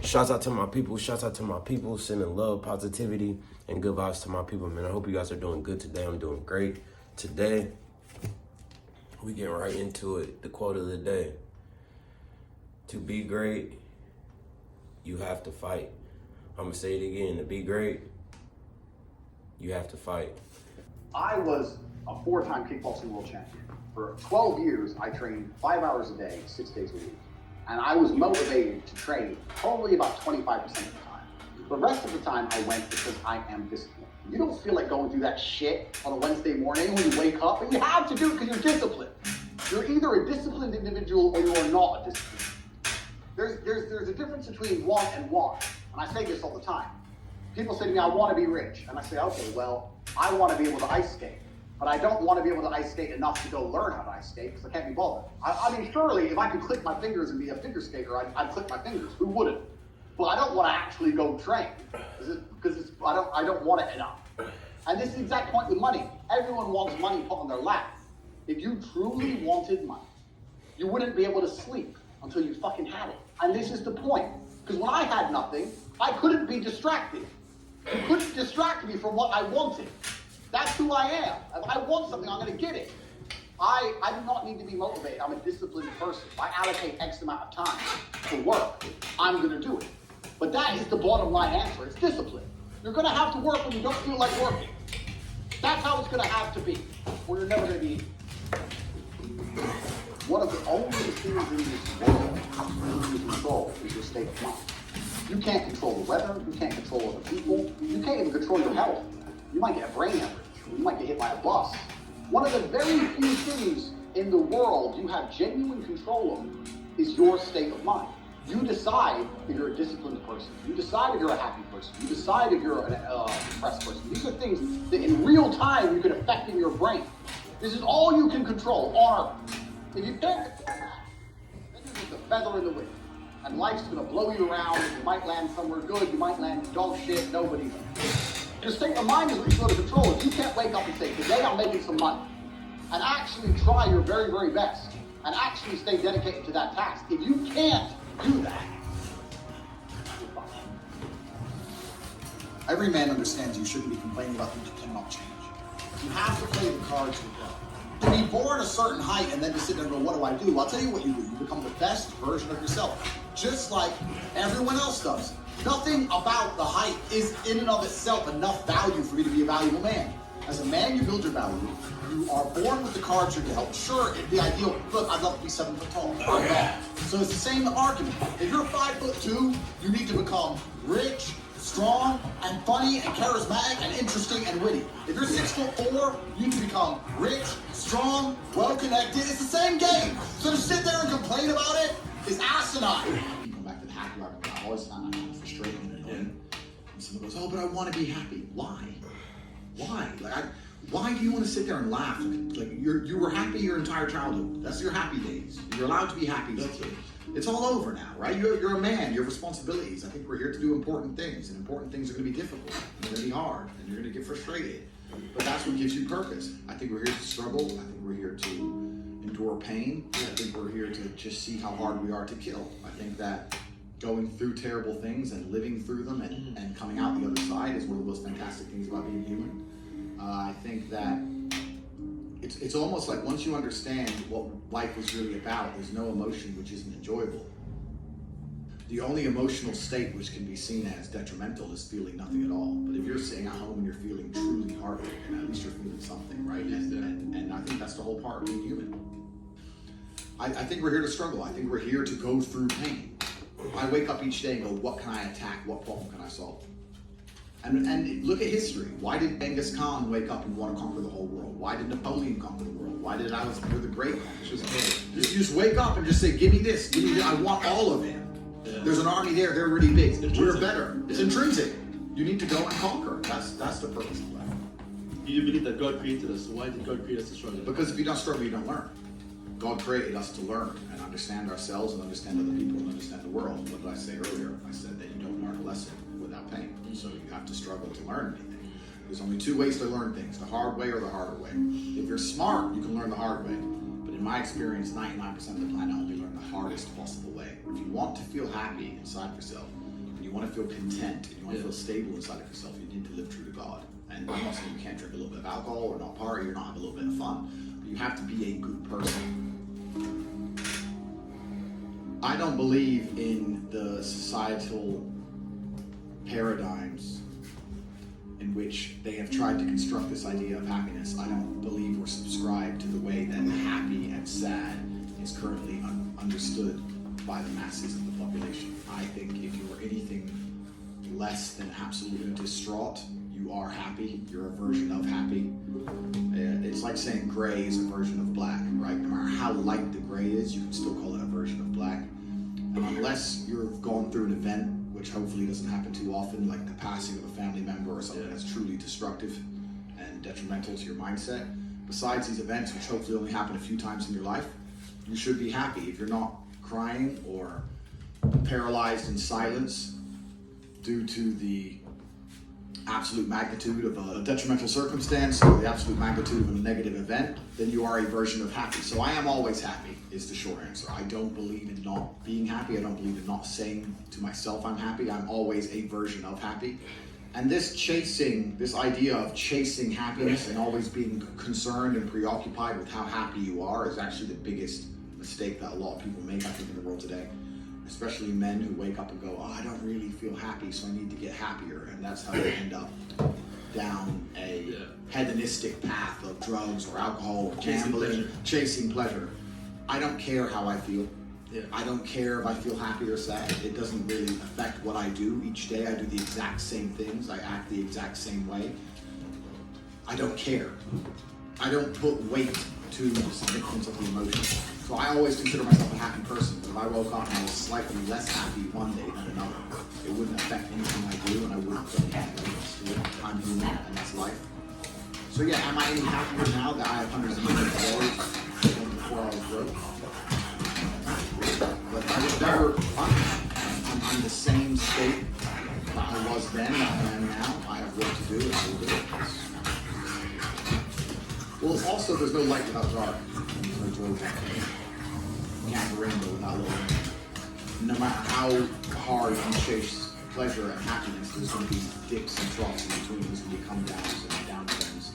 Shouts out to my people. Shouts out to my people. Sending love, positivity, and good vibes to my people, man. I hope you guys are doing good today. I'm doing great. Today, we get right into it. The quote of the day. To be great, you have to fight. I'm going to say it again. To be great, you have to fight. I was a 4-time kickboxing world champion. For 12 years, I trained 5 hours a day, 6 days a week. And I was motivated to train probably about 25% of the time. The rest of the time I went because I am disciplined. You don't feel like going through that shit on a Wednesday morning when you wake up, and you have to do it because you're disciplined. You're either a disciplined individual or you are not a disciplined. There's a difference between want and want. And I say this all the time. People say to me, I want to be rich. And I say, okay, well, I want to be able to ice skate. But I don't want to be able to ice skate enough to go learn how to ice skate because I can't be bothered. I mean, surely if I could click my fingers and be a figure skater, I'd click my fingers. Who wouldn't? But I don't want to actually go train because I don't want it enough. And this is the exact point with money. Everyone wants money put on their lap. If you truly wanted money, you wouldn't be able to sleep until you fucking had it. And this is the point. Because when I had nothing, I couldn't be distracted. You couldn't distract me from what I wanted. That's who I am. If I want something, I'm going to get it. I do not need to be motivated. I'm a disciplined person. If I allocate X amount of time to work, I'm going to do it. But that is the bottom line answer. It's discipline. You're going to have to work when you don't feel like working. That's how it's going to have to be, or you're never going to be. One of the only things in this world you can control is your state of mind. You can't control the weather. You can't control other people. You can't even control your health. You might get a brain hemorrhage. You might get hit by a bus. One of the very few things in the world you have genuine control of is your state of mind. You decide if you're a disciplined person. You decide if you're a happy person. You decide if you're an depressed person. These are things that in real time you can affect in your brain. This is all you can control on Earth. If you can't control that, then you're just a feather in the wind. And life's gonna blow you around. You might land somewhere good. You might land dog shit. Nobody knows. Your state of mind is what you go to control. If you can't wake up and say, today I'm making some money, and actually try your very, very best, and actually stay dedicated to that task. If you can't do that, you're fucked. Every man understands you shouldn't be complaining about things you cannot change. You have to play the cards you play. To be born a certain height and then to sit there and go, what do? I'll tell you what you do. You become the best version of yourself, just like everyone else does. Nothing about the height is in and of itself enough value for you to be a valuable man. As a man, you build your value. You are born with the cards you're dealt. Sure, it'd be ideal. Look, I'd love to be 7 foot tall. I'm not. So it's the same argument. If you're 5'2", you need to become rich, strong, and funny, and charismatic, and interesting, and witty. If you're 6'4", you need to become rich, strong, well-connected. It's the same game. So to sit there and complain about it is asinine. You come back to the happy argument. I always found that frustrating and annoying. And someone goes, oh, but I want to be happy. Why? Why? Why do you want to sit there and laugh? Like you were happy your entire childhood. That's your happy days. You're allowed to be happy as a kid. It's all over now, right? You're a man. You have responsibilities. I think we're here to do important things, and important things are going to be difficult. They're going to be hard, and you're going to get frustrated. But that's what gives you purpose. I think we're here to struggle. I think we're here to endure pain. I think we're here to just see how hard we are to kill. I think that going through terrible things and living through them and coming out the other side is one of the most fantastic things about being human. I think that it's almost like once you understand what life is really about, there's no emotion which isn't enjoyable. The only emotional state which can be seen as detrimental is feeling nothing at all. But if you're sitting at home and you're feeling truly heartbroken, at least you're feeling something, right? And I think that's the whole part of being human. I think we're here to struggle. I think we're here to go through pain. I wake up each day and go, what can I attack? What problem can I solve? And look at history. Why did Genghis Khan wake up and want to conquer the whole world? Why did Napoleon conquer the world? Why did Alexander the Great conquer the world? You just wake up and just say, give me this, give me that. I want all of it. Yeah. There's an army there, they're really big. We're better. It's intrinsic. You need to go and conquer. That's the purpose of life. You believe that God created us, so why did God create us to struggle? Because if you don't struggle, you don't learn. God created us to learn and understand ourselves and understand other people and understand the world. What did I say earlier? I said that you don't learn a lesson without pain. So you have to struggle to learn anything. There's only 2 ways to learn things, the hard way or the harder way. If you're smart, you can learn the hard way. But in my experience, 99% of the planet only learn the hardest possible way. If you want to feel happy inside yourself, want to feel content, and you want to feel stable inside of yourself, you need to live true to God. And I'm not saying you can't drink a little bit of alcohol or not party or not have a little bit of fun, but you have to be a good person. I don't believe in the societal paradigms in which they have tried to construct this idea of happiness. I don't believe or subscribe to the way that happy and sad is currently understood by the masses of the population. I think if you are anything less than absolutely distraught, you are happy. You're a version of happy. It's like saying gray is a version of black, right? No matter how light the gray is, you can still call it a version of black. And unless you've gone through an event, which hopefully doesn't happen too often, like the passing of a family member or something that's truly destructive and detrimental to your mindset, besides these events, which hopefully only happen a few times in your life, you should be happy. If you're not crying or paralyzed in silence due to the absolute magnitude of a detrimental circumstance or the absolute magnitude of a negative event, then you are a version of happy. So I am always happy is the short answer. I don't believe in not being happy. I don't believe in not saying to myself I'm happy. I'm always a version of happy. And this idea of chasing happiness and always being concerned and preoccupied with how happy you are is actually the biggest mistake that a lot of people make, I think, in the world today. Especially men who wake up and go, oh, I don't really feel happy, so I need to get happier. And that's how they end up down a hedonistic path of drugs or alcohol or gambling, chasing pleasure. I don't care how I feel. I don't care if I feel happy or sad. It doesn't really affect what I do each day. I do the exact same things. I act the exact same way. I don't care. I don't put weight to the significance of the emotion. So I always consider myself a happy person, but if I woke up and I was slightly less happy one day than another, it wouldn't affect anything I do, and I wouldn't put any weight to it. I'm human, and that's life. So yeah, am I any happier now that I have hundreds of millions of dollars than before I was broke? But I was never I'm in the same state that I was then that I am now. I have work to do, and I will do it. Well, also, there's no light without dark. There's no joy without pain. You can't have a rainbow without love. No matter how hard you chase pleasure and happiness, there's going to be dips and troughs in between. There's going to be come downs and downturns.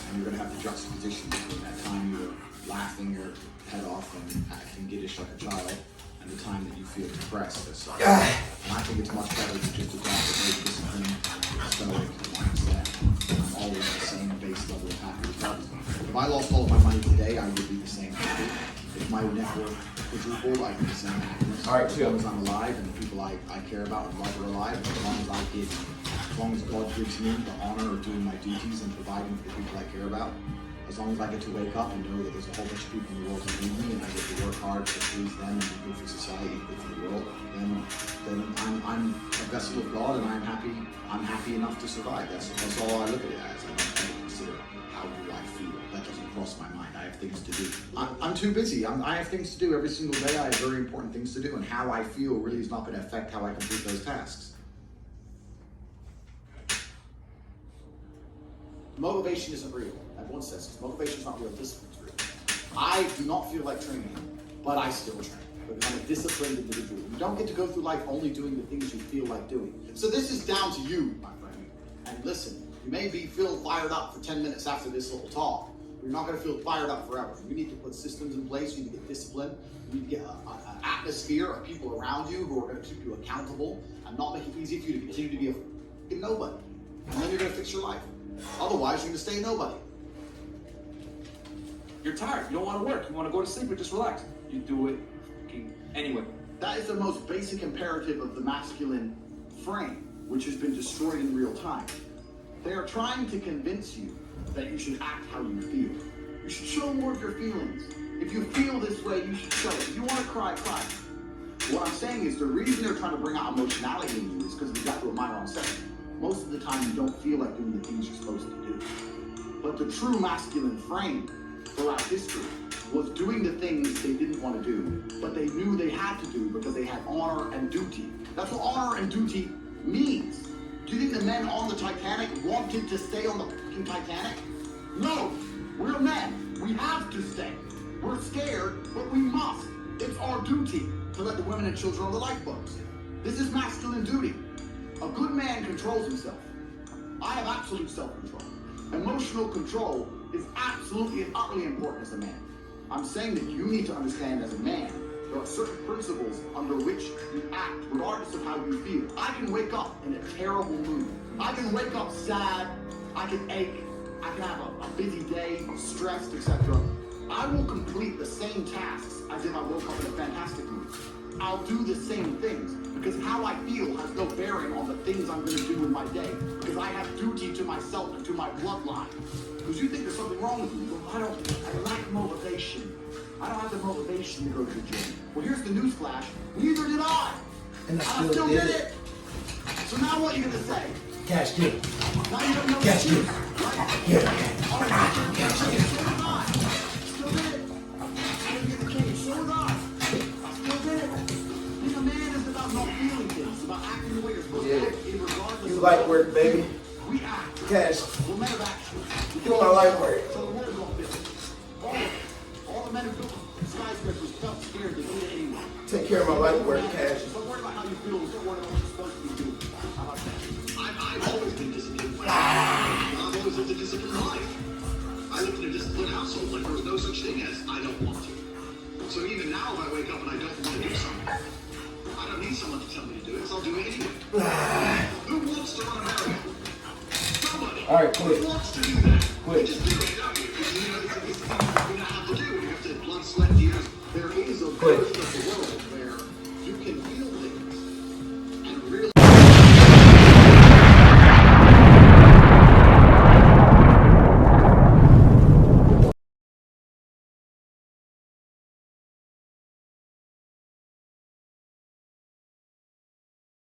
And you're going to have the juxtaposition between that time you're laughing your head off and acting giddish like a child, and the time that you feel depressed as such. And I think it's much better to just adopt a very disciplined, stoic mindset. I'm always the same base level of happiness. If I lost all of my money today, I would be the same happy. If my net worth quadrupled, I'd be the same happiness. All right, as long as I'm alive and the people I care about and love are alive, and as long as I give, as long as God gives me the honor of doing my duties and providing for the people I care about, as long as I get to wake up and know that there's a whole bunch of people in the world who need me and I get to work hard to please them and be good for society and good for the world, then I'm a vessel of God and I'm happy enough to survive. That's all I look at it as. I don't consider how do I feel. That doesn't cross my mind. I have things to do. I'm too busy. I have things to do every single day. I have very important things to do, and how I feel really is not going to affect how I complete those tasks. Motivation isn't real. Everyone says this. Motivation is not real. Discipline is real. I do not feel like training, but I still train because I'm a disciplined individual. You don't get to go through life only doing the things you feel like doing. So this is down to you, my friend. And listen, you may be feeling fired up for 10 minutes after this little talk. You're not going to feel fired up forever. You need to put systems in place. You need to get discipline. You need to get an atmosphere of people around you who are going to keep you accountable and not make it easy for you to continue to be a nobody. And then you're going to fix your life. Otherwise, you're going to stay a nobody. You're tired. You don't want to work. You want to go to sleep or just relax. You do it anyway. That is the most basic imperative of the masculine frame, which has been destroyed in real time. They are trying to convince you that you should act how you feel. You should show more of your feelings. If you feel this way, you should show it. If you want to cry, cry. What I'm saying is the reason they're trying to bring out emotionality in you is because you got to admire on set. Most of the time, you don't feel like doing the things you're supposed to do. But the true masculine frame throughout history was doing the things they didn't want to do, but they knew they had to do because they had honor and duty. That's what honor and duty means. Do you think the men on the Titanic wanted to stay on the fucking Titanic? No, we're men. We have to stay. We're scared, but we must. It's our duty to let the women and children on the lifeboats. This is masculine duty. controls himself. I have absolute self-control. Emotional control is absolutely and utterly important as a man. I'm saying that you need to understand as a man, there are certain principles under which you act, regardless of how you feel. I can wake up in a terrible mood. I can wake up sad. I can ache. I can have a busy day, stressed, etc. I will complete the same tasks as if I woke up in a fantastic mood. I'll do the same things because how I feel has no bearing on the things I'm going to do in my day because I have duty to myself and to my bloodline. Because you think there's something wrong with you. Well, I lack motivation. I don't have the motivation to go to the gym. Well, here's the news flash. Neither did I. And I still did it. So now what are you going to say? Cash did. Now you don't know Cash did. right? Yeah. All right, cash did. So did I. Still did it. I didn't get the cake. So did I. Still did it. Being a man is about not feeling things. It's about acting the way you're supposed to act, regardless You of like work, baby. we act. Cash. We're men of action. You my life work. So the world don't fit. All the men who built skyscrapers felt scared to do it anyway. Take care of my life work, Cash. Don't worry about how you feel. Don't worry about what you're supposed to be doing. How about that? I've always been disciplined. I've always lived a disciplined life. I lived in a disciplined household. Like there was no such thing as I don't want to. So even now, if I wake up and I don't want to do something, I don't need someone to tell me to do it, so I'll do it anyway. Who wants to run a marathon? Somebody. All right, quit. Who wants to do